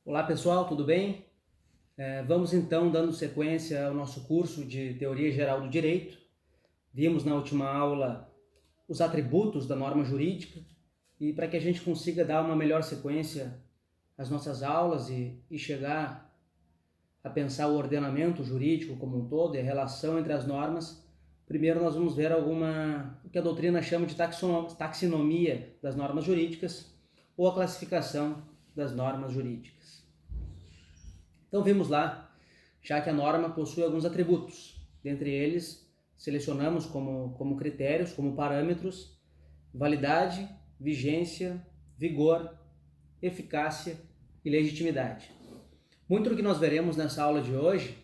Olá pessoal, tudo bem? Vamos então dando sequência ao nosso curso de Teoria Geral do Direito. Vimos na última aula os atributos da norma jurídica e para que a gente consiga dar uma melhor sequência às nossas aulas e chegar a pensar o ordenamento jurídico como um todo e a relação entre as normas, primeiro nós vamos ver o que a doutrina chama de taxonomia das normas jurídicas ou a classificação das normas jurídicas. Então vimos lá, já que a norma possui alguns atributos, dentre eles selecionamos como critérios, como parâmetros, validade, vigência, vigor, eficácia e legitimidade. Muito do que nós veremos nessa aula de hoje,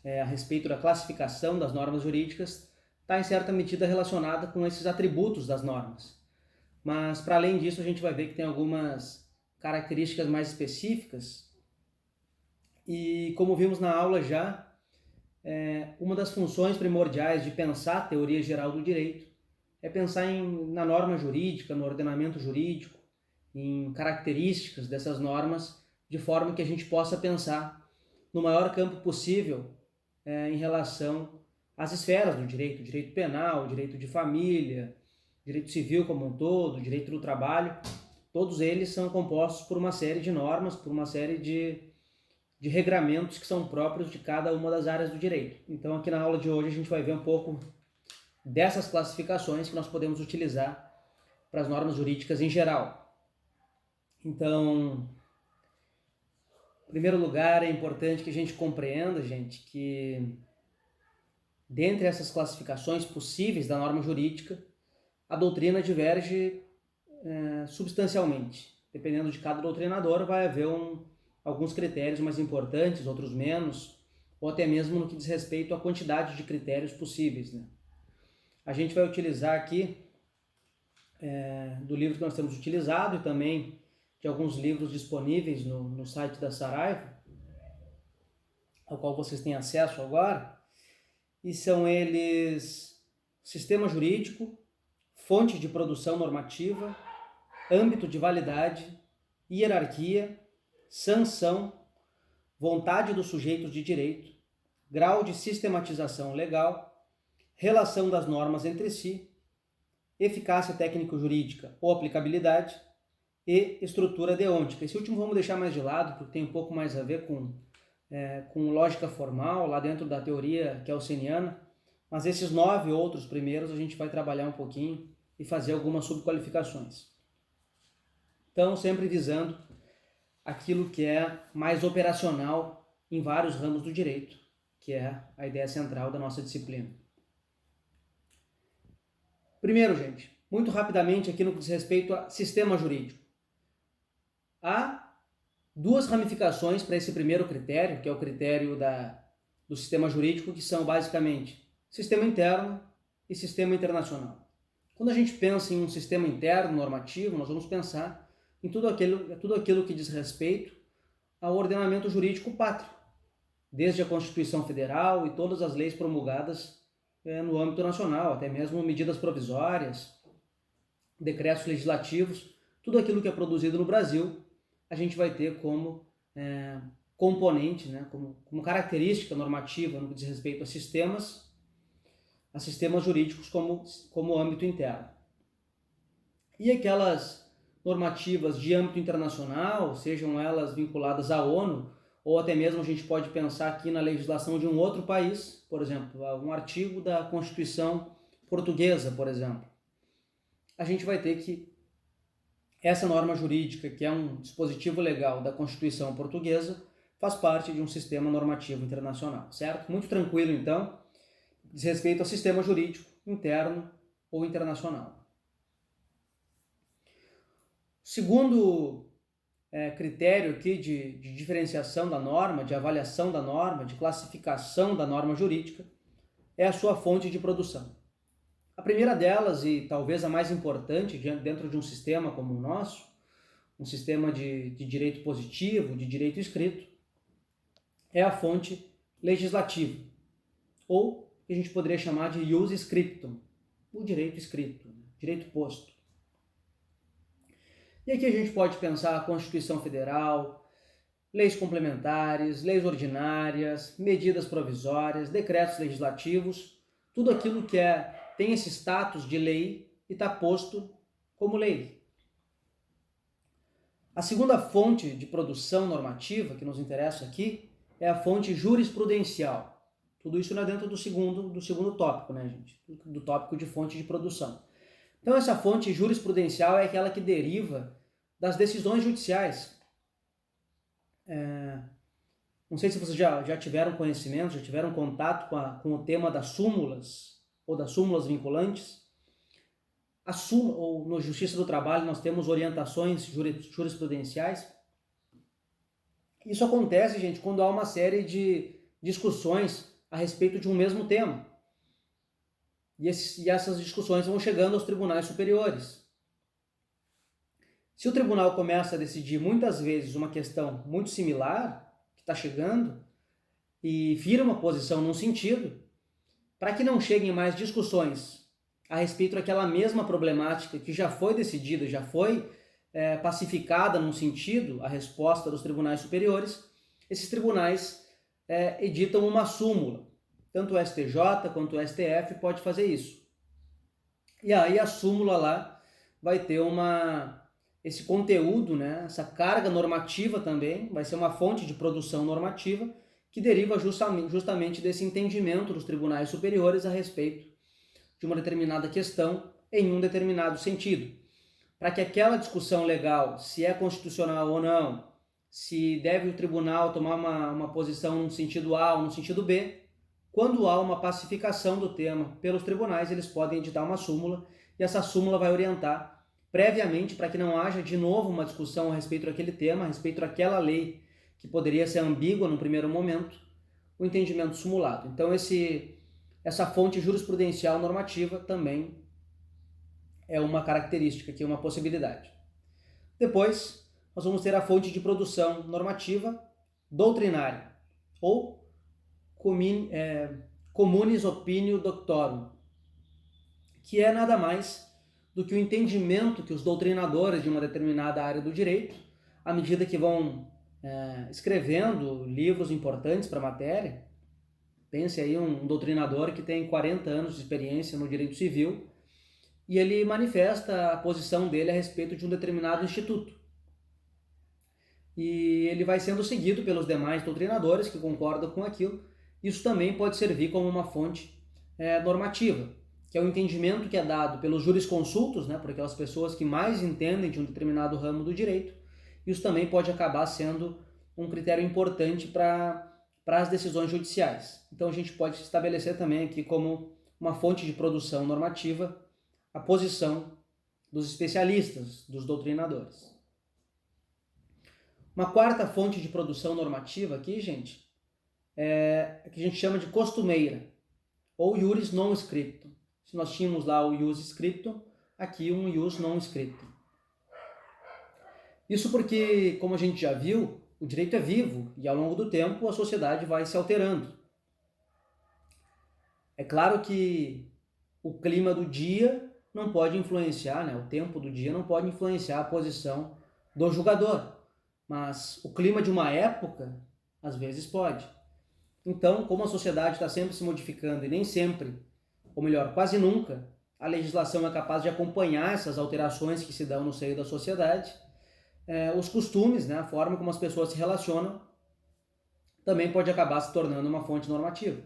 a respeito da classificação das normas jurídicas, está em certa medida relacionada com esses atributos das normas. Mas, para além disso, a gente vai ver que tem algumas características mais específicas e, como vimos na aula já, uma das funções primordiais de pensar a teoria geral do direito é pensar na norma jurídica, no ordenamento jurídico, em características dessas normas, de forma que a gente possa pensar no maior campo possível em relação às esferas do direito, direito penal, direito de família, direito civil como um todo, direito do trabalho. Todos eles são compostos por uma série de normas, por uma série de regramentos que são próprios de cada uma das áreas do direito. Então aqui na aula de hoje a gente vai ver um pouco dessas classificações que nós podemos utilizar para as normas jurídicas em geral. Então, em primeiro lugar, é importante que a gente compreenda, gente, que dentre essas classificações possíveis da norma jurídica, a doutrina diverge substancialmente. Dependendo de cada doutrinador, vai haver alguns critérios mais importantes, outros menos, ou até mesmo no que diz respeito à quantidade de critérios possíveis, né? A gente vai utilizar aqui do livro que nós temos utilizado e também de alguns livros disponíveis no site da Saraiva, ao qual vocês têm acesso agora, e são eles sistema jurídico, fonte de produção normativa, âmbito de validade, hierarquia, sanção, vontade dos sujeitos de direito, grau de sistematização legal, relação das normas entre si, eficácia técnico-jurídica ou aplicabilidade e estrutura deôntica. Esse último vamos deixar mais de lado, porque tem um pouco mais a ver com lógica formal, lá dentro da teoria kelseniana, mas esses 9 outros primeiros a gente vai trabalhar um pouquinho e fazer algumas subqualificações. Então, sempre visando aquilo que é mais operacional em vários ramos do direito, que é a ideia central da nossa disciplina. Primeiro, gente, muito rapidamente aqui no que diz respeito a sistema jurídico. Há duas ramificações para esse primeiro critério, que é o critério do sistema jurídico, que são basicamente sistema interno e sistema internacional. Quando a gente pensa em um sistema interno normativo, nós vamos pensar em tudo aquilo que diz respeito ao ordenamento jurídico pátrio, desde a Constituição Federal e todas as leis promulgadas no âmbito nacional, até mesmo medidas provisórias, decretos legislativos, tudo aquilo que é produzido no Brasil, a gente vai ter como componente, né, como característica normativa no que diz respeito a sistemas jurídicos como âmbito interno. E aquelas normativas de âmbito internacional, sejam elas vinculadas à ONU, ou até mesmo a gente pode pensar aqui na legislação de um outro país, por exemplo, um artigo da Constituição portuguesa, por exemplo. A gente vai ter que essa norma jurídica, que é um dispositivo legal da Constituição portuguesa, faz parte de um sistema normativo internacional, certo? Muito tranquilo, então, diz respeito ao sistema jurídico interno ou internacional. Segundo critério aqui de diferenciação da norma, de avaliação da norma, de classificação da norma jurídica, é a sua fonte de produção. A primeira delas, e talvez a mais importante dentro de um sistema como o nosso, um sistema de direito positivo, de direito escrito, é a fonte legislativa, ou que a gente poderia chamar de ius scriptum, o direito escrito, direito posto. E aqui a gente pode pensar a Constituição Federal, leis complementares, leis ordinárias, medidas provisórias, decretos legislativos, tudo aquilo que tem esse status de lei e está posto como lei. A segunda fonte de produção normativa que nos interessa aqui é a fonte jurisprudencial. Tudo isso não é dentro do segundo tópico, né, gente? Do tópico de fonte de produção. Então, essa fonte jurisprudencial é aquela que deriva das decisões judiciais. Não sei se vocês já tiveram conhecimento, já tiveram contato com o tema das súmulas ou das súmulas vinculantes. Ou no Justiça do Trabalho nós temos orientações jurisprudenciais. Isso acontece, gente, quando há uma série de discussões a respeito de um mesmo tema. E essas discussões vão chegando aos tribunais superiores. Se o tribunal começa a decidir muitas vezes uma questão muito similar, que está chegando, e vira uma posição num sentido, para que não cheguem mais discussões a respeito daquela mesma problemática que já foi decidida, já foi pacificada num sentido, a resposta dos tribunais superiores, esses tribunais editam uma súmula. Tanto o STJ quanto o STF pode fazer isso. E aí a súmula lá vai ter esse conteúdo, né, essa carga normativa também, vai ser uma fonte de produção normativa que deriva justamente desse entendimento dos tribunais superiores a respeito de uma determinada questão em um determinado sentido. Para que aquela discussão legal, se é constitucional ou não, se deve o tribunal tomar uma posição no sentido A ou no sentido B, quando há uma pacificação do tema pelos tribunais, eles podem editar uma súmula e essa súmula vai orientar previamente para que não haja de novo uma discussão a respeito daquele tema, a respeito daquela lei que poderia ser ambígua no primeiro momento, o entendimento sumulado. Então essa fonte jurisprudencial normativa também é uma característica aqui, uma possibilidade. Depois, nós vamos ter a fonte de produção normativa doutrinária, ou communis opinio doctorum, que é nada mais do que o entendimento que os doutrinadores de uma determinada área do direito, à medida que vão escrevendo livros importantes para a matéria. Pense aí um doutrinador que tem 40 anos de experiência no direito civil e ele manifesta a posição dele a respeito de um determinado instituto. E ele vai sendo seguido pelos demais doutrinadores que concordam com aquilo. Isso também pode servir como uma fonte normativa, que é o entendimento que é dado pelos jurisconsultos, né, por aquelas pessoas que mais entendem de um determinado ramo do direito. Isso também pode acabar sendo um critério importante para as decisões judiciais. Então a gente pode estabelecer também aqui como uma fonte de produção normativa a posição dos especialistas, dos doutrinadores. Uma quarta fonte de produção normativa aqui, gente, é que a gente chama de costumeira, ou iuris non scriptum. Se nós tínhamos lá o ius scriptum, aqui um ius non scriptum. Isso porque, como a gente já viu, o direito é vivo e ao longo do tempo a sociedade vai se alterando. É claro que o clima do dia não pode influenciar, né? O tempo do dia não pode influenciar a posição do julgador, mas o clima de uma época, às vezes pode. Então, como a sociedade está sempre se modificando e nem sempre, ou melhor, quase nunca, a legislação é capaz de acompanhar essas alterações que se dão no seio da sociedade, os costumes, né, a forma como as pessoas se relacionam, também pode acabar se tornando uma fonte normativa.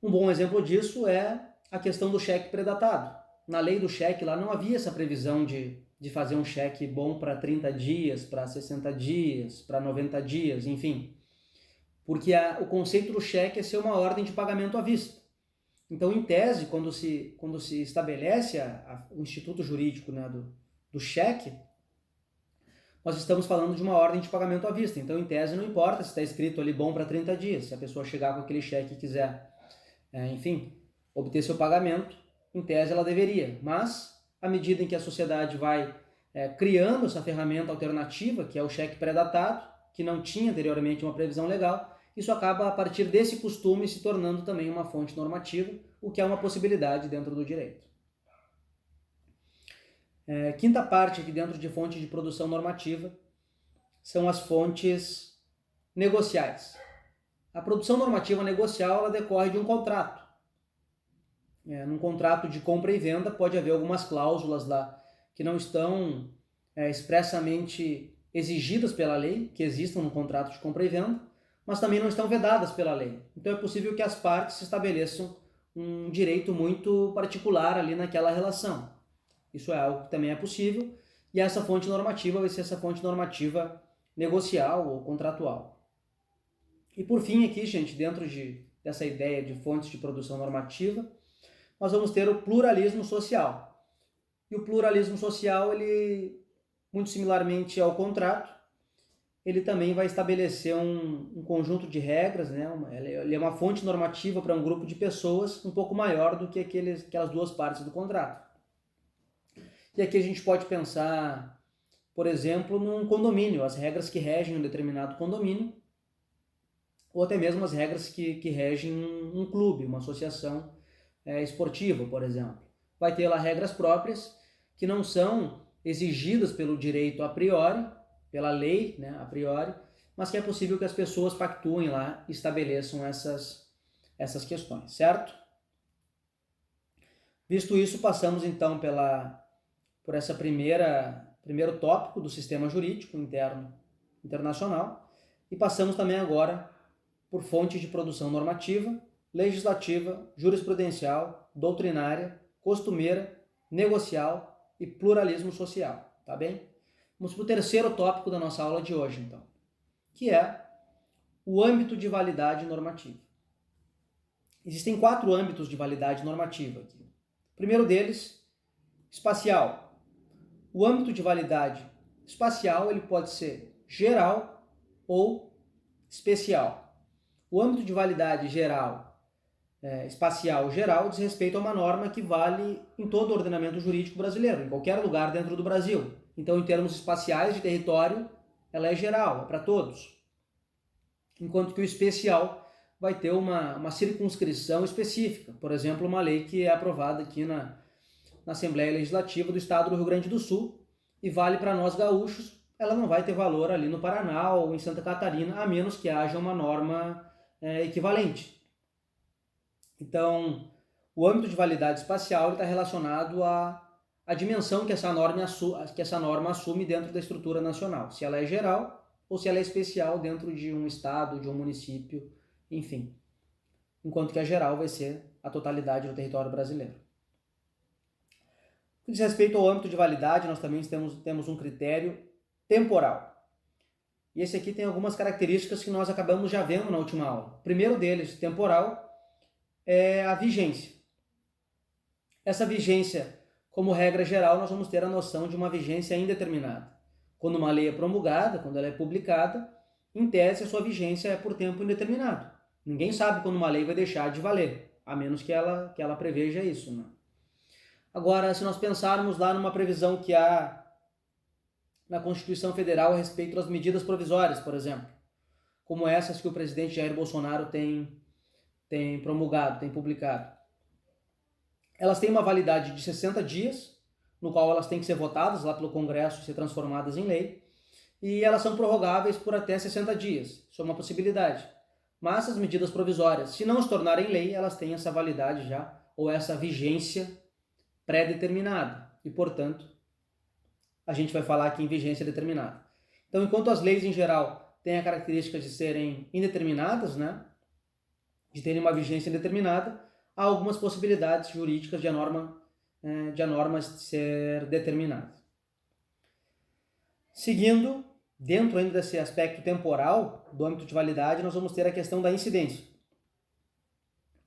Um bom exemplo disso é a questão do cheque predatado. Na lei do cheque lá não havia essa previsão de fazer um cheque bom para 30 dias, para 60 dias, para 90 dias, enfim. Porque o conceito do cheque é ser uma ordem de pagamento à vista. Então, em tese, quando se estabelece o instituto jurídico, né, do cheque, nós estamos falando de uma ordem de pagamento à vista. Então, em tese, não importa se está escrito ali bom para 30 dias. Se a pessoa chegar com aquele cheque e quiser, obter seu pagamento, em tese ela deveria. Mas, à medida em que a sociedade vai criando essa ferramenta alternativa, que é o cheque pré-datado, que não tinha anteriormente uma previsão legal, isso acaba, a partir desse costume, se tornando também uma fonte normativa, o que é uma possibilidade dentro do direito. Quinta parte aqui dentro de fonte de produção normativa são as fontes negociais. A produção normativa negocial ela decorre de um contrato. Num contrato de compra e venda pode haver algumas cláusulas lá que não estão expressamente exigidas pela lei, que existam no contrato de compra e venda, mas também não estão vedadas pela lei. Então é possível que as partes estabeleçam um direito muito particular ali naquela relação. Isso é algo que também é possível, e essa fonte normativa vai ser essa fonte normativa negocial ou contratual. E por fim aqui, gente, dentro dessa ideia de fontes de produção normativa, nós vamos ter o pluralismo social. E o pluralismo social, ele, muito similarmente ao contrato, ele também vai estabelecer um conjunto de regras, né? Ele é uma fonte normativa para um grupo de pessoas um pouco maior do que aquelas duas partes do contrato. E aqui a gente pode pensar, por exemplo, num condomínio, as regras que regem um determinado condomínio, ou até mesmo as regras que regem um clube, uma associação esportiva, por exemplo. Vai ter lá regras próprias que não são exigidas pelo direito a priori, pela lei, né, a priori, mas que é possível que as pessoas pactuem lá e estabeleçam essas questões, certo? Visto isso, passamos então por essa primeiro tópico do sistema jurídico internacional e passamos também agora por fontes de produção normativa, legislativa, jurisprudencial, doutrinária, costumeira, negocial e pluralismo social, tá bem? Vamos para o terceiro tópico da nossa aula de hoje, então, que é o âmbito de validade normativa. Existem 4 âmbitos de validade normativa aqui. O primeiro deles, espacial. O âmbito de validade espacial ele pode ser geral ou especial. O âmbito de validade espacial geral diz respeito a uma norma que vale em todo o ordenamento jurídico brasileiro, em qualquer lugar dentro do Brasil. Então, em termos espaciais de território, ela é geral, é para todos. Enquanto que o especial vai ter uma circunscrição específica. Por exemplo, uma lei que é aprovada aqui na Assembleia Legislativa do Estado do Rio Grande do Sul e vale para nós gaúchos, ela não vai ter valor ali no Paraná ou em Santa Catarina, a menos que haja uma norma equivalente. Então, o âmbito de validade espacial está relacionado à dimensão que essa norma assume dentro da estrutura nacional, se ela é geral ou se ela é especial dentro de um estado, de um município, enfim. Enquanto que a geral vai ser a totalidade do território brasileiro. No que diz respeito ao âmbito de validade, nós também temos um critério temporal. E esse aqui tem algumas características que nós acabamos já vendo na última aula. O primeiro deles, temporal, é a vigência. Essa vigência, como regra geral, nós vamos ter a noção de uma vigência indeterminada. Quando uma lei é promulgada, quando ela é publicada, em tese a sua vigência é por tempo indeterminado. Ninguém sabe quando uma lei vai deixar de valer, a menos que ela preveja isso, né? Agora, se nós pensarmos lá numa previsão que há na Constituição Federal a respeito das medidas provisórias, por exemplo, como essas que o presidente Jair Bolsonaro tem promulgado, tem publicado. Elas têm uma validade de 60 dias, no qual elas têm que ser votadas lá pelo Congresso e ser transformadas em lei, e elas são prorrogáveis por até 60 dias. Isso é uma possibilidade. Mas as medidas provisórias, se não se tornarem lei, elas têm essa validade já, ou essa vigência pré-determinada. E, portanto, a gente vai falar aqui em vigência determinada. Então, enquanto as leis em geral têm a característica de serem indeterminadas, né, de terem uma vigência indeterminada, há algumas possibilidades jurídicas de a norma ser determinada. Seguindo, dentro ainda desse aspecto temporal do âmbito de validade, nós vamos ter a questão da incidência.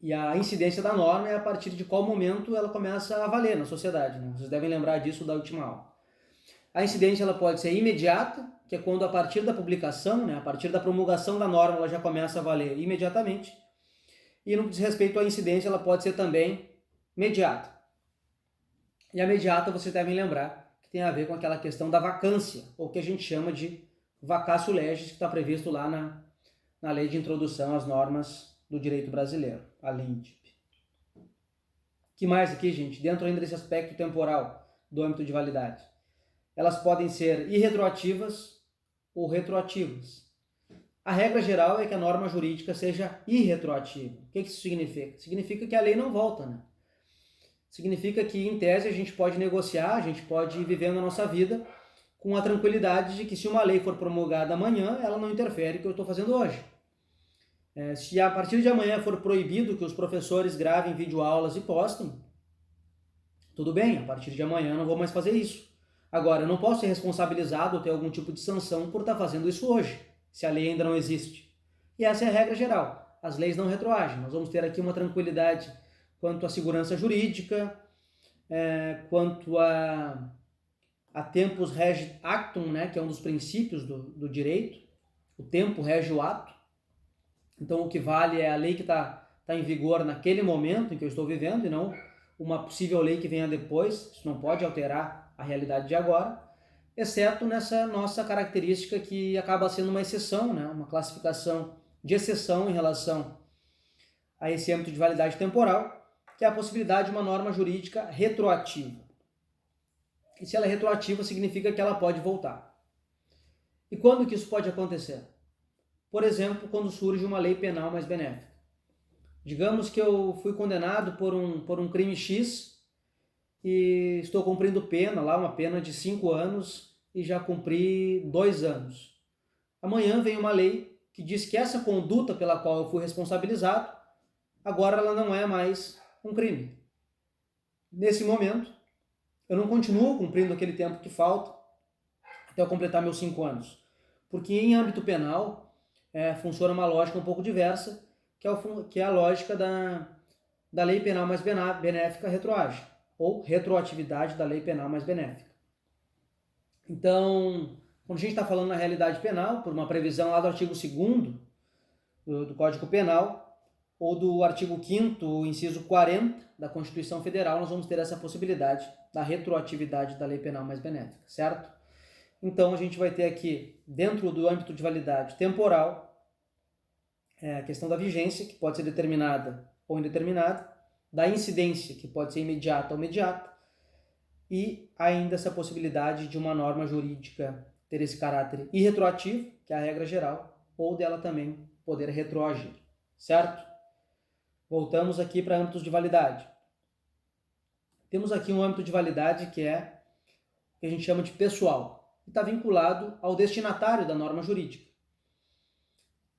E a incidência da norma é a partir de qual momento ela começa a valer na sociedade, né? Vocês devem lembrar disso da última aula. A incidência ela pode ser imediata, que é quando a partir da publicação, né, a partir da promulgação da norma, ela já começa a valer imediatamente. E no que diz respeito à incidência, ela pode ser também imediata. E a imediata, vocês devem lembrar, que tem a ver com aquela questão da vacância, ou que a gente chama de vacatio legis, que está previsto lá na Lei de Introdução às Normas do Direito Brasileiro, a LINDB. Que mais aqui, gente? Dentro ainda desse aspecto temporal do âmbito de validade. Elas podem ser irretroativas, ou retroativas. A regra geral é que a norma jurídica seja irretroativa. O que isso significa? Significa que a lei não volta, né? Significa que, em tese, a gente pode negociar, a gente pode ir vivendo a nossa vida com a tranquilidade de que se uma lei for promulgada amanhã, ela não interfere no que eu estou fazendo hoje. Se a partir de amanhã for proibido que os professores gravem videoaulas e postem, tudo bem, a partir de amanhã eu não vou mais fazer isso. Agora, eu não posso ser responsabilizado ou ter algum tipo de sanção por estar fazendo isso hoje, se a lei ainda não existe. E essa é a regra geral. As leis não retroagem. Nós vamos ter aqui uma tranquilidade quanto à segurança jurídica, quanto a tempus regit actum, né, que é um dos princípios do direito. O tempo rege o ato. Então, o que vale é a lei que está em vigor naquele momento em que eu estou vivendo e não uma possível lei que venha depois. Isso não pode alterar a realidade de agora, exceto nessa nossa característica que acaba sendo uma exceção, né? Uma classificação de exceção em relação a esse âmbito de validade temporal, que é a possibilidade de uma norma jurídica retroativa. E se ela é retroativa, significa que ela pode voltar. E quando que isso pode acontecer? Por exemplo, quando surge uma lei penal mais benéfica. Digamos que eu fui condenado por um crime X e estou cumprindo pena, lá uma pena de 5 anos e já cumpri 2 anos. Amanhã vem uma lei que diz que essa conduta pela qual eu fui responsabilizado, agora ela não é mais um crime. Nesse momento, eu não continuo cumprindo aquele tempo que falta até eu completar meus 5 anos. Porque em âmbito penal, funciona uma lógica um pouco diversa, que é a lógica da lei penal mais benéfica retroage, ou retroatividade da lei penal mais benéfica. Então, quando a gente está falando na realidade penal, por uma previsão lá do artigo 2º do Código Penal, ou do artigo 5º, inciso 40 da Constituição Federal, nós vamos ter essa possibilidade da retroatividade da lei penal mais benéfica, certo? Então, a gente vai ter aqui, dentro do âmbito de validade temporal, a questão da vigência, que pode ser determinada ou indeterminada, da incidência, que pode ser imediata ou mediata, e ainda essa possibilidade de uma norma jurídica ter esse caráter irretroativo, que é a regra geral, ou dela também poder retroagir, certo? Voltamos aqui para âmbitos de validade. Temos aqui um âmbito de validade que a gente chama de pessoal, e está vinculado ao destinatário da norma jurídica.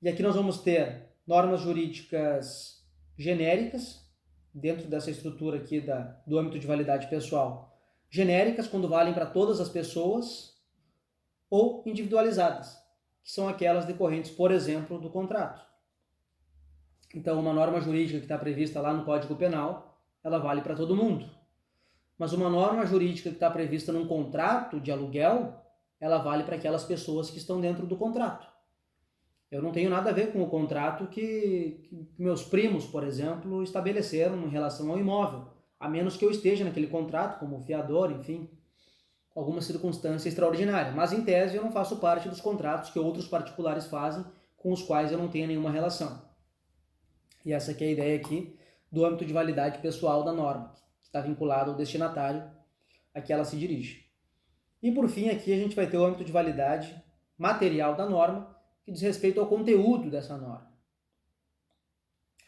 E aqui nós vamos ter normas jurídicas genéricas, dentro dessa estrutura aqui do âmbito de validade pessoal, genéricas, quando valem para todas as pessoas, ou individualizadas, que são aquelas decorrentes, por exemplo, do contrato. Então, uma norma jurídica que está prevista lá no Código Penal, ela vale para todo mundo. Mas uma norma jurídica que está prevista num contrato de aluguel, ela vale para aquelas pessoas que estão dentro do contrato. Eu não tenho nada a ver com o contrato que meus primos, por exemplo, estabeleceram em relação ao imóvel, a menos que eu esteja naquele contrato como fiador, enfim, alguma circunstância extraordinária. Mas, em tese, eu não faço parte dos contratos que outros particulares fazem com os quais eu não tenho nenhuma relação. E essa aqui é a ideia aqui do âmbito de validade pessoal da norma, que está vinculado ao destinatário a que ela se dirige. E, por fim, aqui a gente vai ter o âmbito de validade material da norma, que diz respeito ao conteúdo dessa norma.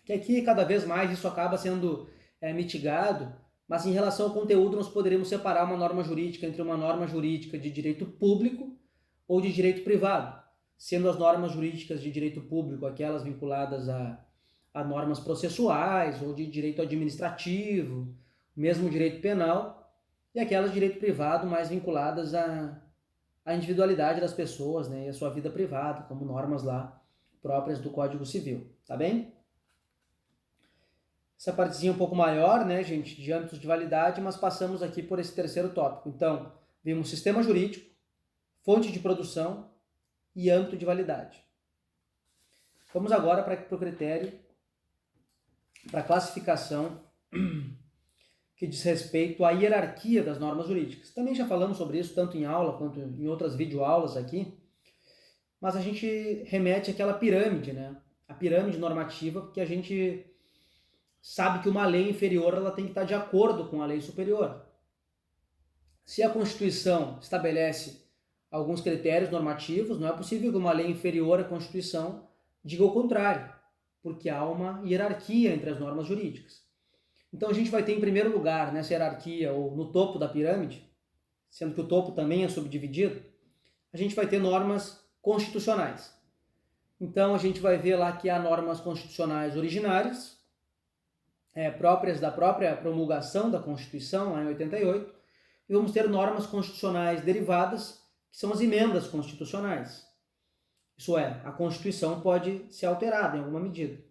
Que aqui, cada vez mais, isso acaba sendo mitigado, mas em relação ao conteúdo nós poderíamos separar uma norma jurídica entre uma norma jurídica de direito público ou de direito privado, sendo as normas jurídicas de direito público aquelas vinculadas a normas processuais ou de direito administrativo, mesmo direito penal, e aquelas de direito privado mais vinculadas à individualidade das pessoas, né, e a sua vida privada, como normas lá próprias do Código Civil, tá bem? Essa partezinha um pouco maior, né, gente, de âmbitos de validade, mas passamos aqui por esse terceiro tópico. Então, vimos sistema jurídico, fonte de produção e âmbito de validade. Vamos agora para o critério, para a classificação que diz respeito à hierarquia das normas jurídicas. Também já falamos sobre isso, tanto em aula quanto em outras videoaulas aqui, mas a gente remete àquela pirâmide, né? A pirâmide normativa, porque a gente sabe que uma lei inferior ela tem que estar de acordo com a lei superior. Se a Constituição estabelece alguns critérios normativos, não é possível que uma lei inferior à Constituição diga o contrário, porque há uma hierarquia entre as normas jurídicas. Então a gente vai ter em primeiro lugar nessa hierarquia, ou no topo da pirâmide, sendo que o topo também é subdividido, a gente vai ter normas constitucionais. Então a gente vai ver lá que há normas constitucionais originárias, próprias da própria promulgação da Constituição, lá em 88, e vamos ter normas constitucionais derivadas, que são as emendas constitucionais. Isso é, a Constituição pode ser alterada em alguma medida.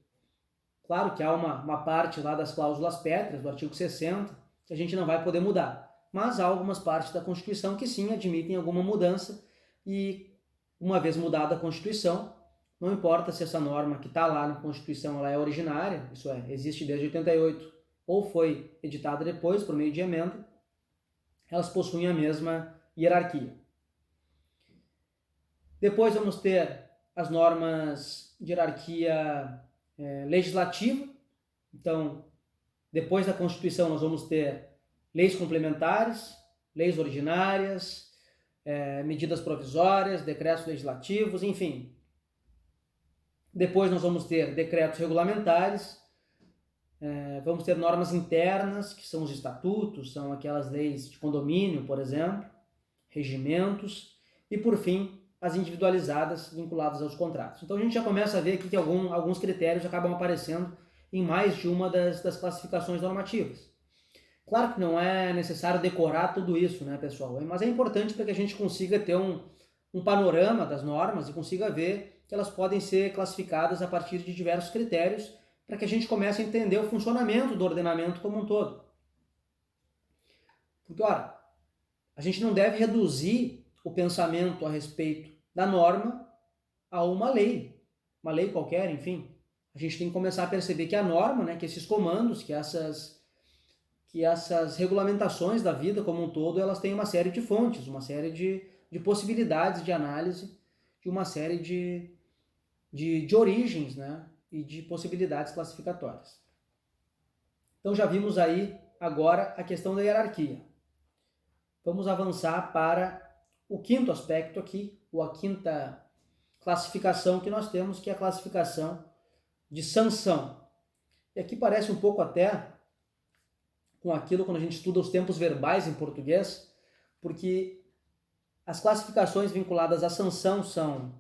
Claro que há uma parte lá das cláusulas pétreas, do artigo 60, que a gente não vai poder mudar. Mas há algumas partes da Constituição que sim admitem alguma mudança e, uma vez mudada a Constituição, não importa se essa norma que está lá na Constituição ela é originária, isso é, existe desde 88, ou foi editada depois por meio de emenda, elas possuem a mesma hierarquia. Depois vamos ter as normas de hierarquia legislativa. Então, depois da Constituição nós vamos ter leis complementares, leis ordinárias, medidas provisórias, decretos legislativos, enfim. Depois nós vamos ter decretos regulamentares, vamos ter normas internas, que são os estatutos, são aquelas leis de condomínio, por exemplo, regimentos, e por fim, as individualizadas vinculadas aos contratos. Então a gente já começa a ver aqui que alguns critérios acabam aparecendo em mais de uma das classificações normativas. Claro que não é necessário decorar tudo isso, né, pessoal? Mas é importante para que a gente consiga ter um panorama das normas e consiga ver que elas podem ser classificadas a partir de diversos critérios para que a gente comece a entender o funcionamento do ordenamento como um todo. Porque, ora, a gente não deve reduzir o pensamento a respeito da norma a uma lei qualquer, enfim. A gente tem que começar a perceber que a norma, né, que esses comandos, que essas regulamentações da vida como um todo, elas têm uma série de fontes, uma série de possibilidades de análise, de uma série de origens, né, e de possibilidades classificatórias. Então já vimos aí agora a questão da hierarquia. Vamos avançar para o quinto aspecto aqui, ou a quinta classificação que nós temos, que é a classificação de sanção. E aqui parece um pouco até com aquilo quando a gente estuda os tempos verbais em português, porque as classificações vinculadas à sanção são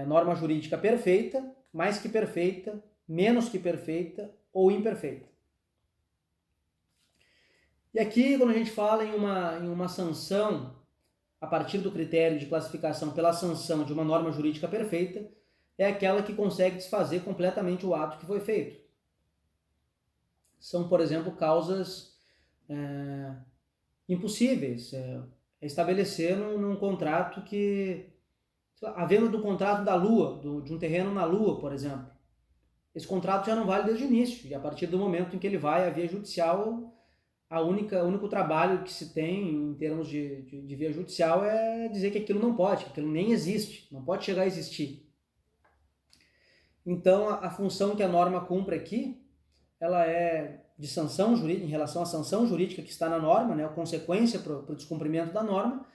norma jurídica perfeita, mais que perfeita, menos que perfeita ou imperfeita. E aqui, quando a gente fala em uma sanção, a partir do critério de classificação pela sanção de uma norma jurídica perfeita, é aquela que consegue desfazer completamente o ato que foi feito. São, por exemplo, causas impossíveis. Estabelecer num contrato que... A venda do contrato da Lua, de um terreno na Lua, por exemplo. Esse contrato já não vale desde o início. E a partir do momento em que ele vai à via judicial, o único trabalho que se tem em termos de via judicial é dizer que aquilo não pode, que aquilo nem existe, não pode chegar a existir. Então, a função que a norma cumpre aqui, ela é de sanção jurídica, em relação à sanção jurídica que está na norma, né, a consequência para o descumprimento da norma,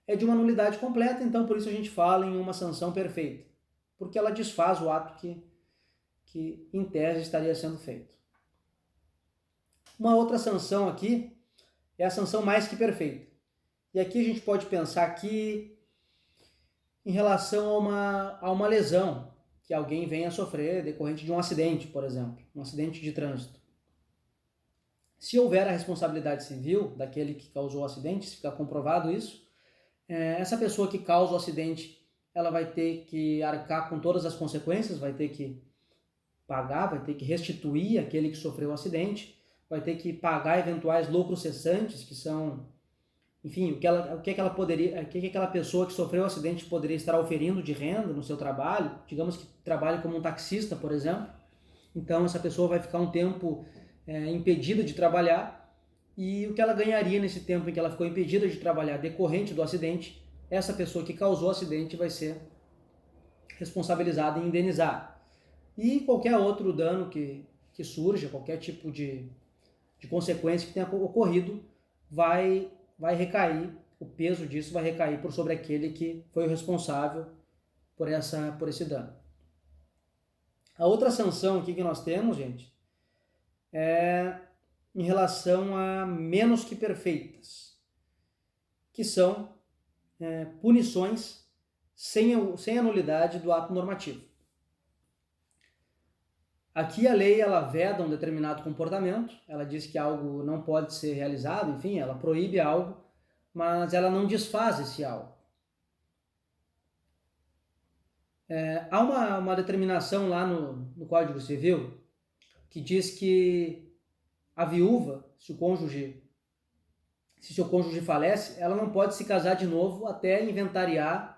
é de uma nulidade completa, então por isso a gente fala em uma sanção perfeita, porque ela desfaz o ato que em tese estaria sendo feito. Uma outra sanção aqui é a sanção mais que perfeita. E aqui a gente pode pensar aqui em relação a uma lesão que alguém venha a sofrer decorrente de um acidente, por exemplo, um acidente de trânsito. Se houver a responsabilidade civil daquele que causou o acidente, se ficar comprovado isso, essa pessoa que causa o acidente, ela vai ter que arcar com todas as consequências, vai ter que pagar, vai ter que restituir aquele que sofreu o acidente, vai ter que pagar eventuais lucros cessantes, que são, enfim, o que aquela pessoa que sofreu o acidente poderia estar oferindo de renda no seu trabalho, digamos que trabalhe como um taxista, por exemplo. Então essa pessoa vai ficar um tempo impedida de trabalhar, e o que ela ganharia nesse tempo em que ela ficou impedida de trabalhar decorrente do acidente, essa pessoa que causou o acidente vai ser responsabilizada em indenizar. E qualquer outro dano que surja, qualquer tipo de consequência que tenha ocorrido, vai recair o peso disso vai recair sobre aquele que foi o responsável por esse dano. A outra sanção aqui que nós temos, gente, é em relação a menos que perfeitas, que são punições sem a nulidade do ato normativo. Aqui a lei ela veda um determinado comportamento, ela diz que algo não pode ser realizado, enfim, ela proíbe algo, mas ela não desfaz esse algo. Há uma determinação lá no Código Civil que diz que a viúva, se seu cônjuge falece, ela não pode se casar de novo até inventariar,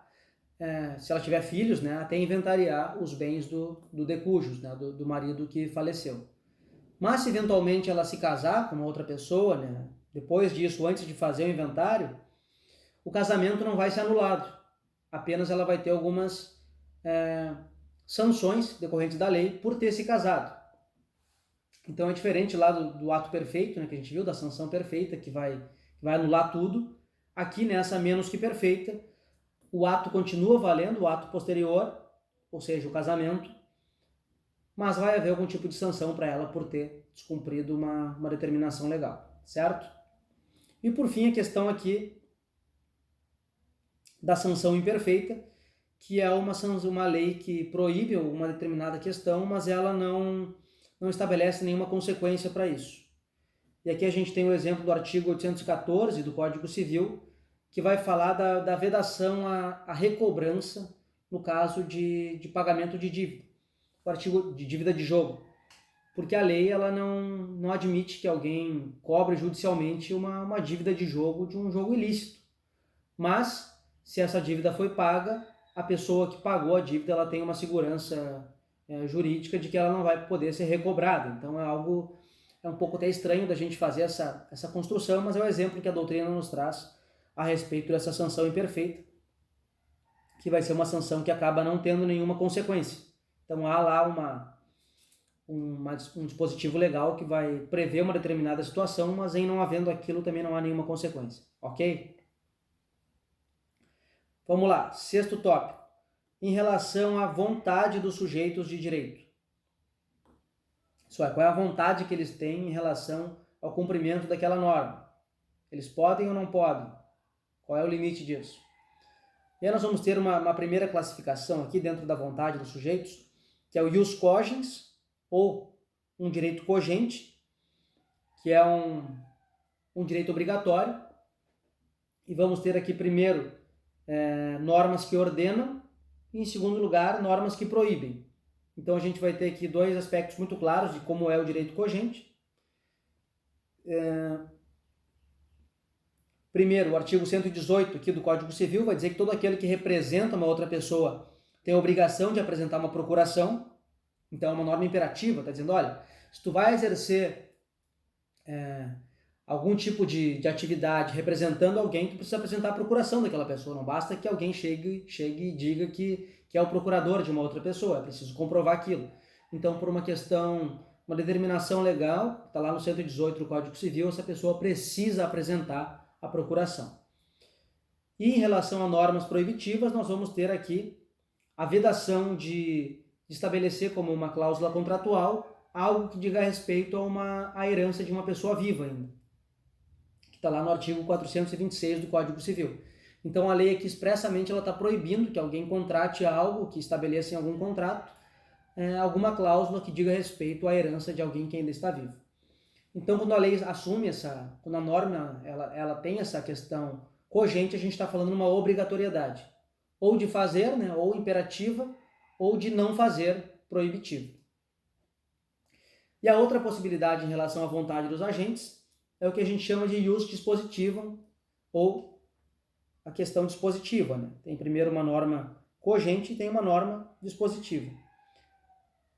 se ela tiver filhos, né, até inventariar os bens do decújus, né, do marido que faleceu. Mas se eventualmente ela se casar com uma outra pessoa, né, depois disso, antes de fazer o inventário, o casamento não vai ser anulado, apenas ela vai ter algumas sanções decorrentes da lei por ter se casado. Então é diferente lá do ato perfeito, né, que a gente viu, da sanção perfeita, que vai anular tudo. Aqui nessa menos que perfeita, o ato continua valendo, o ato posterior, ou seja, o casamento, mas vai haver algum tipo de sanção para ela por ter descumprido uma determinação legal, certo? E por fim a questão aqui da sanção imperfeita, que é uma lei que proíbe uma determinada questão, mas ela não estabelece nenhuma consequência para isso. E aqui a gente tem o exemplo do artigo 814 do Código Civil, que vai falar da vedação à recobrança no caso de pagamento de dívida, o artigo de dívida de jogo, porque a lei ela não admite que alguém cobre judicialmente uma dívida de jogo de um jogo ilícito, mas se essa dívida foi paga, a pessoa que pagou a dívida ela tem uma segurança jurídica de que ela não vai poder ser recobrada. Então é um pouco até estranho da gente fazer essa construção, mas é o exemplo que a doutrina nos traz a respeito dessa sanção imperfeita, que vai ser uma sanção que acaba não tendo nenhuma consequência. Então há lá um dispositivo legal que vai prever uma determinada situação, mas em não havendo aquilo também não há nenhuma consequência, ok? Vamos lá, sexto tópico, em relação à vontade dos sujeitos de direito. Isso é, qual é a vontade que eles têm em relação ao cumprimento daquela norma? Eles podem ou não podem? Qual é o limite disso? E aí nós vamos ter uma primeira classificação aqui dentro da vontade dos sujeitos, que é o ius cogens, ou um direito cogente, que é um direito obrigatório. E vamos ter aqui primeiro normas que ordenam e, em segundo lugar, normas que proíbem. Então a gente vai ter aqui dois aspectos muito claros de como é o direito cogente. Primeiro, o artigo 118 aqui do Código Civil vai dizer que todo aquele que representa uma outra pessoa tem a obrigação de apresentar uma procuração. Então é uma norma imperativa, está dizendo, olha, se tu vai exercer algum tipo de atividade representando alguém, tu precisa apresentar a procuração daquela pessoa. Não basta que alguém chegue e diga que é o procurador de uma outra pessoa, é preciso comprovar aquilo. Então, por uma determinação legal, está lá no 118 do Código Civil, essa pessoa precisa apresentar a procuração. E em relação a normas proibitivas, nós vamos ter aqui a vedação de estabelecer como uma cláusula contratual algo que diga respeito à herança de uma pessoa viva ainda, que está lá no artigo 426 do Código Civil. Então a lei aqui expressamente está proibindo que alguém contrate algo, que estabeleça em algum contrato, alguma cláusula que diga respeito à herança de alguém que ainda está vivo. Então quando a lei assume quando a norma ela tem essa questão cogente, a gente está falando de uma obrigatoriedade, ou de fazer, né, ou imperativa, ou de não fazer, proibitivo. E a outra possibilidade em relação à vontade dos agentes é o que a gente chama de ius dispositivum, ou a questão dispositiva, né? Tem primeiro uma norma cogente e tem uma norma dispositiva.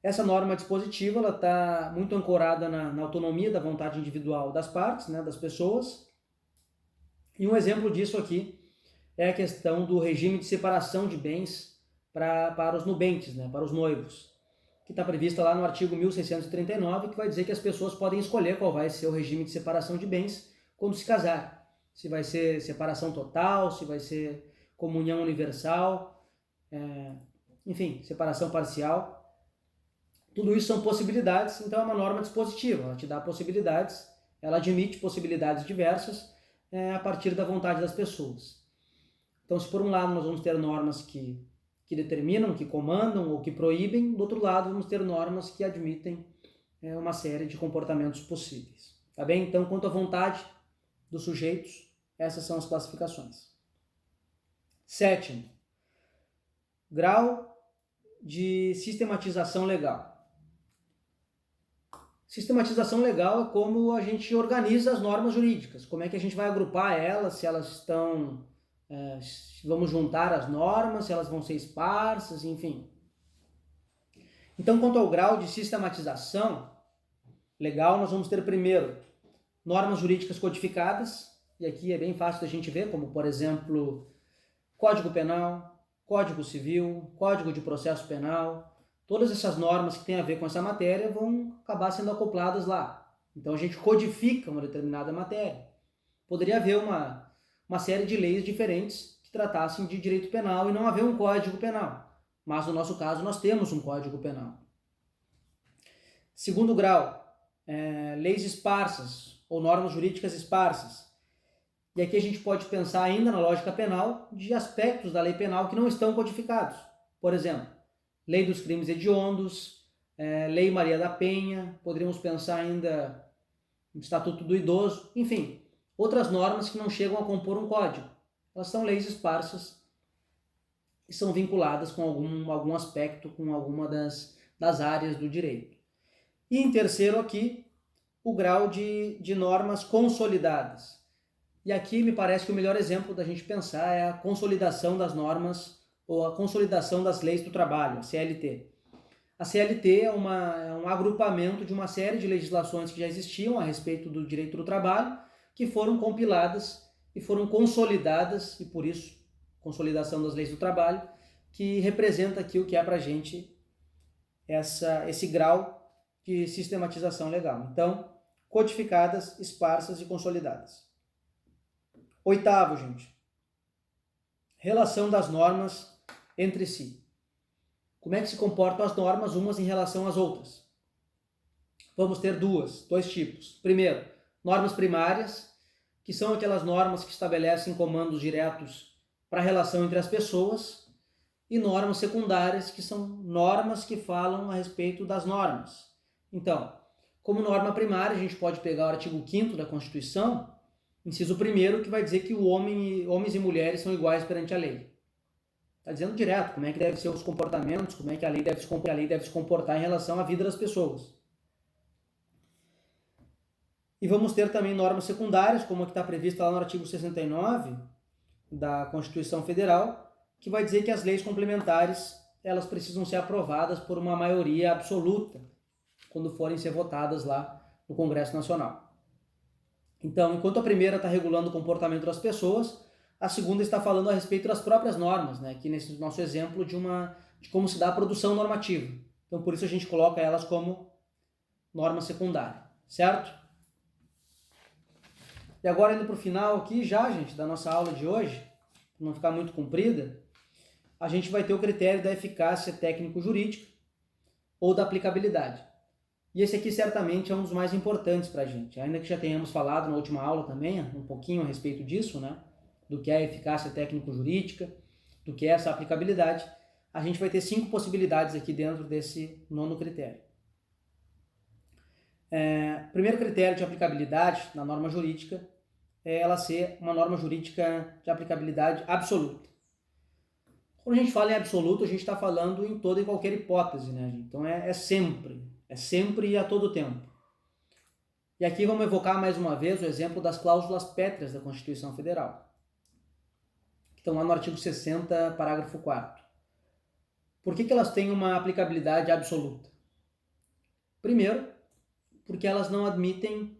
Essa norma dispositiva ela está muito ancorada na autonomia da vontade individual das partes, né, das pessoas. E um exemplo disso aqui é a questão do regime de separação de bens para os nubentes, né, para os noivos, que está prevista lá no artigo 1639, que vai dizer que as pessoas podem escolher qual vai ser o regime de separação de bens quando se casar. se vai ser separação total, se vai ser comunhão universal, enfim, separação parcial. Tudo isso são possibilidades, então é uma norma dispositiva, ela te dá possibilidades, ela admite possibilidades diversas a partir da vontade das pessoas. Então, se por um lado nós vamos ter normas que determinam, que comandam ou que proíbem, do outro lado vamos ter normas que admitem uma série de comportamentos possíveis. Tá bem? Então, quanto à vontade dos sujeitos, essas são as classificações. Sétimo, grau de sistematização legal. Sistematização legal é como a gente organiza as normas jurídicas, como é que a gente vai agrupar elas, se elas estão, vamos juntar as normas, se elas vão ser esparsas, enfim. Então, quanto ao grau de sistematização legal, nós vamos ter primeiro normas jurídicas codificadas, e aqui é bem fácil da gente ver, como por exemplo, Código Penal, Código Civil, Código de Processo Penal. Todas essas normas que têm a ver com essa matéria vão acabar sendo acopladas lá. Então a gente codifica uma determinada matéria. Poderia haver uma série de leis diferentes que tratassem de direito penal e não haver um Código Penal. Mas no nosso caso nós temos um Código Penal. Segundo grau, leis esparsas ou normas jurídicas esparsas. E aqui a gente pode pensar ainda na lógica penal de aspectos da lei penal que não estão codificados. Por exemplo, Lei dos Crimes Hediondos, Lei Maria da Penha, poderíamos pensar ainda no Estatuto do Idoso, enfim, outras normas que não chegam a compor um código. Elas são leis esparsas e são vinculadas com algum aspecto, com alguma das áreas do direito. E em terceiro aqui, o grau de normas consolidadas. E aqui me parece que o melhor exemplo da gente pensar é a consolidação das normas ou a consolidação das leis do trabalho, a CLT. A CLT é um agrupamento de uma série de legislações que já existiam a respeito do direito do trabalho, que foram compiladas e foram consolidadas, e por isso, consolidação das leis do trabalho, que representa aqui o que é para a gente esse grau de sistematização legal. Então, codificadas, esparsas e consolidadas. Oitavo, gente, relação das normas entre si. Como é que se comportam as normas umas em relação às outras? Vamos ter dois tipos. Primeiro, normas primárias, que são aquelas normas que estabelecem comandos diretos para a relação entre as pessoas, e normas secundárias, que são normas que falam a respeito das normas. Então, como norma primária, a gente pode pegar o artigo 5º da Constituição, inciso 1º, que vai dizer que homens e mulheres são iguais perante a lei. Está dizendo direto como é que devem ser os comportamentos, como é que a lei deve se comportar em relação à vida das pessoas. E vamos ter também normas secundárias, como a que está prevista lá no artigo 69 da Constituição Federal, que vai dizer que as leis complementares elas precisam ser aprovadas por uma maioria absoluta quando forem ser votadas lá no Congresso Nacional. Então, enquanto a primeira está regulando o comportamento das pessoas, a segunda está falando a respeito das próprias normas, né? Aqui nesse nosso exemplo de como se dá a produção normativa. Então, por isso a gente coloca elas como norma secundária, certo? E agora, indo para o final aqui já, gente, da nossa aula de hoje, para não ficar muito comprida, a gente vai ter o critério da eficácia técnico-jurídica ou da aplicabilidade. E esse aqui certamente é um dos mais importantes para a gente, ainda que já tenhamos falado na última aula também um pouquinho a respeito disso, né? Do que é a eficácia técnico-jurídica, do que é essa aplicabilidade. A gente vai ter 5 possibilidades aqui dentro desse 9º critério. Primeiro critério de aplicabilidade na norma jurídica é ela ser uma norma jurídica de aplicabilidade absoluta. Quando a gente fala em absoluto, a gente está falando em toda e qualquer hipótese, né, gente? Então é sempre e a todo tempo. E aqui vamos evocar mais uma vez o exemplo das cláusulas pétreas da Constituição Federal, que estão lá no artigo 60, parágrafo 4º. Por que elas têm uma aplicabilidade absoluta? Primeiro, porque elas não admitem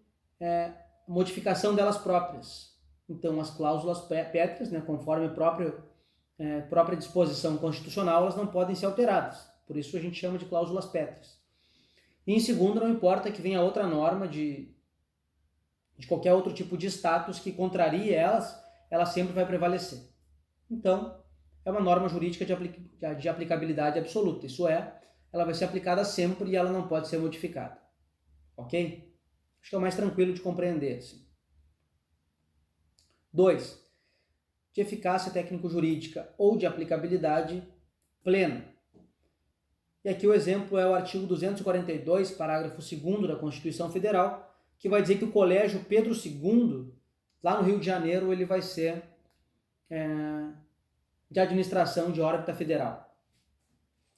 modificação delas próprias. Então, as cláusulas pétreas, né, conforme a própria disposição constitucional, elas não podem ser alteradas. Por isso a gente chama de cláusulas pétreas. E em segundo, não importa que venha outra norma de de qualquer outro tipo de status que contrarie elas, ela sempre vai prevalecer. Então, é uma norma jurídica de aplicabilidade absoluta, isso é, ela vai ser aplicada sempre e ela não pode ser modificada. Ok? Acho que é o mais tranquilo de compreender. Assim. 2. De eficácia técnico-jurídica ou de aplicabilidade plena. E aqui o exemplo é o artigo 242, parágrafo 2º da Constituição Federal, que vai dizer que o Colégio Pedro II, lá no Rio de Janeiro, ele vai ser de administração de órbita federal.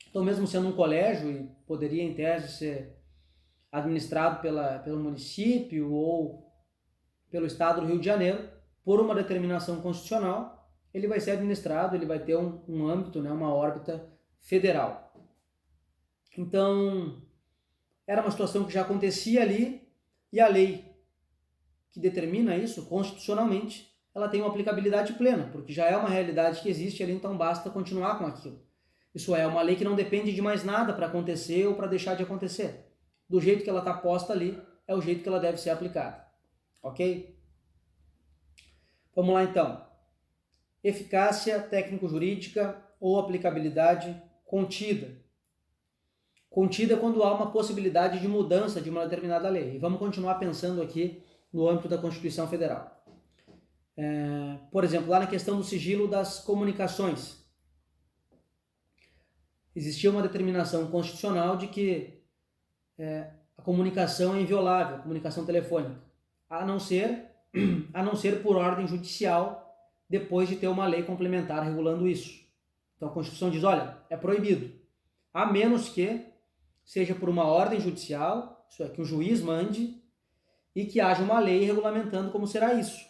Então, mesmo sendo um colégio, e poderia em tese ser administrado pelo município ou pelo Estado do Rio de Janeiro, por uma determinação constitucional, ele vai ser administrado, ele vai ter um âmbito, né, uma órbita federal. Então, era uma situação que já acontecia ali, e a lei que determina isso constitucionalmente, ela tem uma aplicabilidade plena, porque já é uma realidade que existe ali, então basta continuar com aquilo. Isso é uma lei que não depende de mais nada para acontecer ou para deixar de acontecer. Do jeito que ela está posta ali, é o jeito que ela deve ser aplicada. Ok? Vamos lá então. Eficácia técnico-jurídica ou aplicabilidade contida. Contida quando há uma possibilidade de mudança de uma determinada lei. E vamos continuar pensando aqui no âmbito da Constituição Federal. Por exemplo, lá na questão do sigilo das comunicações. Existia uma determinação constitucional de que a comunicação é inviolável, a comunicação telefônica, a não ser por ordem judicial, depois de ter uma lei complementar regulando isso. Então a Constituição diz, olha, é proibido, a menos que seja por uma ordem judicial, isso é, que o juiz mande, e que haja uma lei regulamentando como será isso.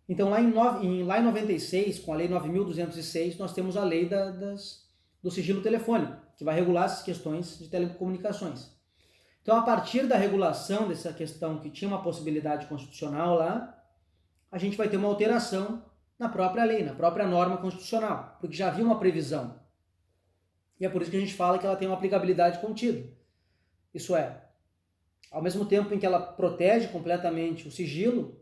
Então, lá em 96, com a Lei 9.206, nós temos a lei do sigilo telefônico, que vai regular essas questões de telecomunicações. Então, a partir da regulação dessa questão que tinha uma possibilidade constitucional lá, a gente vai ter uma alteração na própria lei, na própria norma constitucional, porque já havia uma previsão. E é por isso que a gente fala que ela tem uma aplicabilidade contida. Isso é, ao mesmo tempo em que ela protege completamente o sigilo,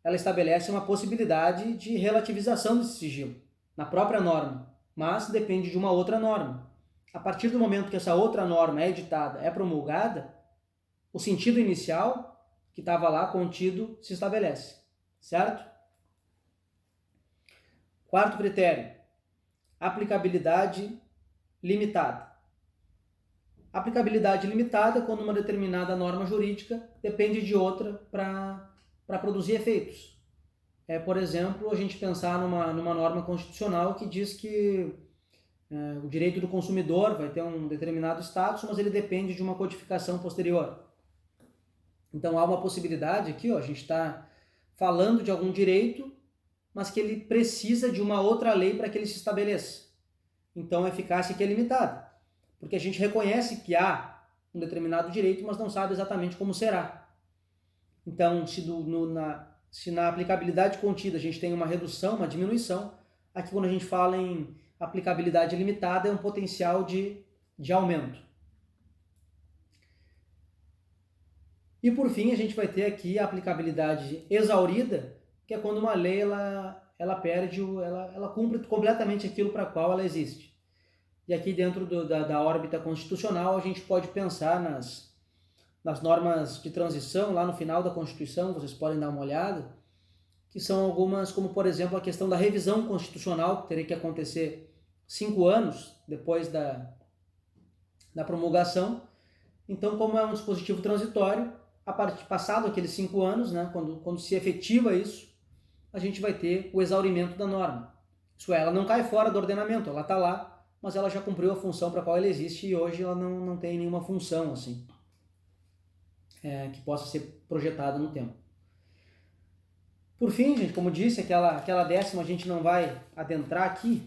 ela estabelece uma possibilidade de relativização desse sigilo na própria norma, mas depende de uma outra norma. A partir do momento que essa outra norma é editada, é promulgada, o sentido inicial que estava lá contido se estabelece, certo? Quarto critério, aplicabilidade limitada. Aplicabilidade limitada quando uma determinada norma jurídica depende de outra para produzir efeitos. Por exemplo, a gente pensar numa norma constitucional que diz que o direito do consumidor vai ter um determinado status, mas ele depende de uma codificação posterior. Então há uma possibilidade aqui, a gente está falando de algum direito, mas que ele precisa de uma outra lei para que ele se estabeleça. Então a eficácia aqui é limitada, porque a gente reconhece que há um determinado direito, mas não sabe exatamente como será. Então, se na aplicabilidade contida a gente tem uma redução, uma diminuição, aqui quando a gente fala em aplicabilidade limitada é um potencial de aumento. E por fim a gente vai ter aqui a aplicabilidade exaurida, que é quando uma lei ela cumpre completamente aquilo para qual ela existe. E aqui dentro da órbita constitucional a gente pode pensar nas normas de transição, lá no final da Constituição, vocês podem dar uma olhada, que são algumas, como por exemplo a questão da revisão constitucional, que teria que acontecer 5 anos depois da promulgação. Então, como é um dispositivo transitório, passado aqueles 5 anos, né, quando se efetiva isso, a gente vai ter o exaurimento da norma. Isso é, ela não cai fora do ordenamento, ela está lá, mas ela já cumpriu a função para a qual ela existe e hoje ela não tem nenhuma função assim, que possa ser projetada no tempo. Por fim, gente, como disse, aquela décima a gente não vai adentrar aqui,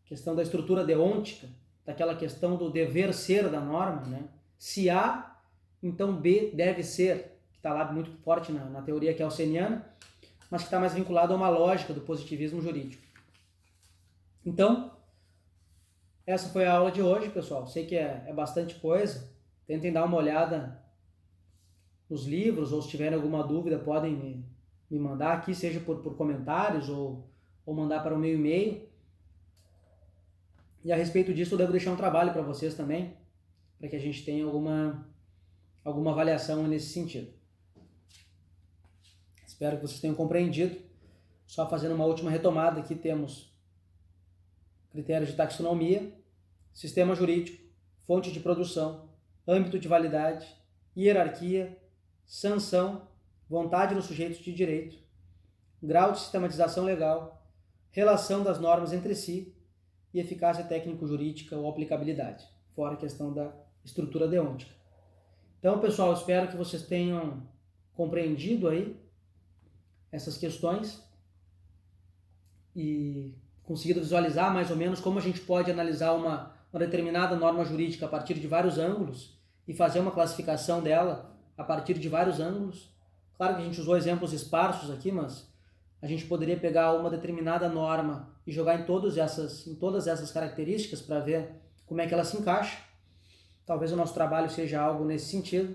questão da estrutura deôntica, daquela questão do dever ser da norma, né? Se A, então B deve ser, que está lá muito forte na teoria kelseniana, mas que está mais vinculado a uma lógica do positivismo jurídico. Então, essa foi a aula de hoje, pessoal. Sei que é bastante coisa. Tentem dar uma olhada nos livros, ou se tiverem alguma dúvida podem me mandar aqui, seja por comentários ou mandar para o meu e-mail. E a respeito disso eu devo deixar um trabalho para vocês também, para que a gente tenha alguma avaliação nesse sentido. Espero que vocês tenham compreendido. Só fazendo uma última retomada, aqui temos critérios de taxonomia, sistema jurídico, fonte de produção, âmbito de validade, hierarquia, sanção, vontade nos sujeitos de direito, grau de sistematização legal, relação das normas entre si e eficácia técnico-jurídica ou aplicabilidade, fora a questão da estrutura deôntica. Então, pessoal, espero que vocês tenham compreendido aí essas questões e conseguido visualizar mais ou menos como a gente pode analisar uma determinada norma jurídica a partir de vários ângulos e fazer uma classificação dela a partir de vários ângulos. Claro que a gente usou exemplos esparsos aqui, mas a gente poderia pegar uma determinada norma e jogar em todas essas características para ver como é que ela se encaixa. Talvez o nosso trabalho seja algo nesse sentido.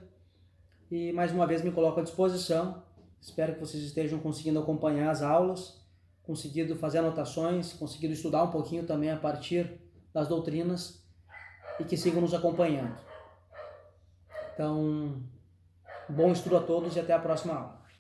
E mais uma vez me coloco à disposição. Espero que vocês estejam conseguindo acompanhar as aulas, conseguido fazer anotações, conseguido estudar um pouquinho também a partir das doutrinas e que sigam nos acompanhando. Então, bom estudo a todos e até a próxima aula.